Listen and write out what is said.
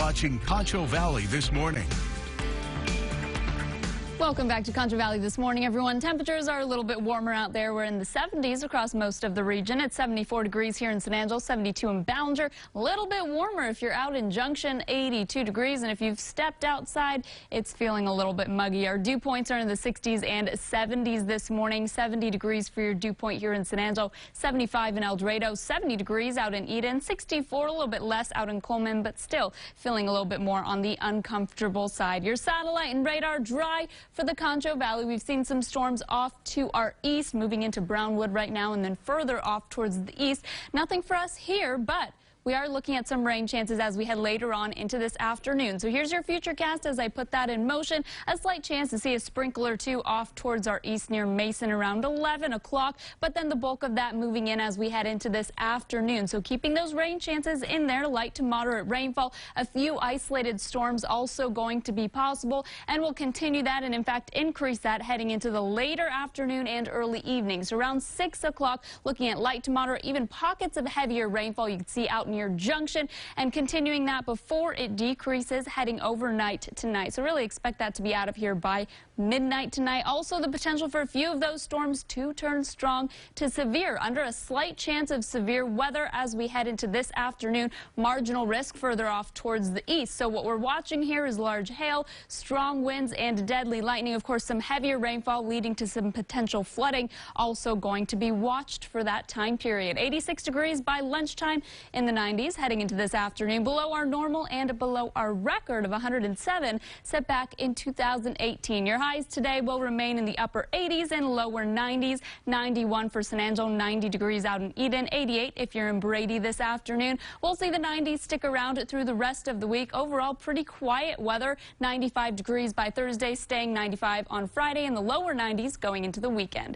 watching Concho Valley This Morning. Welcome back to Concho Valley This Morning, everyone. Temperatures are a little bit warmer out there. We're in the 70s across most of the region. It's 74 degrees here in San Angelo, 72 in Ballinger. A little bit warmer if you're out in Junction, 82 degrees. And if you've stepped outside, it's feeling a little bit muggy. Our dew points are in the 60s and 70s this morning. 70 degrees for your dew point here in San Angelo, 75 in El Dorado, 70 degrees out in Eden, 64, a little bit less out in Coleman, but still feeling a little bit more on the uncomfortable side. Your satellite and radar dry for the Concho Valley. We've seen some storms off to our east, moving into Brownwood right now, and then further off towards the east. Nothing for us here, but we are looking at some rain chances as we head later on into this afternoon. So here's your futurecast as I put that in motion. A slight chance to see a sprinkle or two off towards our east near Mason around 11 o'clock, but then the bulk of that moving in as we head into this afternoon. So keeping those rain chances in there, light to moderate rainfall. A few isolated storms also going to be possible, and we'll continue that and in fact increase that heading into the later afternoon and early evenings. Around 6 o'clock, looking at light to moderate, even pockets of heavier rainfall you can see out near Junction, and continuing that before it decreases heading overnight tonight. So really expect that to be out of here by midnight tonight. Also the potential for a few of those storms to turn strong to severe, under a slight chance of severe weather as we head into this afternoon. Marginal risk further off towards the east. So what we're watching here is large hail, strong winds, and deadly lightning. Of course, some heavier rainfall leading to some potential flooding also going to be watched for that time period. 86 degrees by lunchtime in the 90s heading into this afternoon, below our normal and below our record of 107 set back in 2018. Your highs today will remain in the upper 80s and lower 90s. 91 for San Angelo, 90 degrees out in Eden, 88 if you're in Brady this afternoon. We'll see the 90s stick around through the rest of the week. Overall, pretty quiet weather. 95 degrees by Thursday, staying 95 on Friday, and the lower 90s going into the weekend.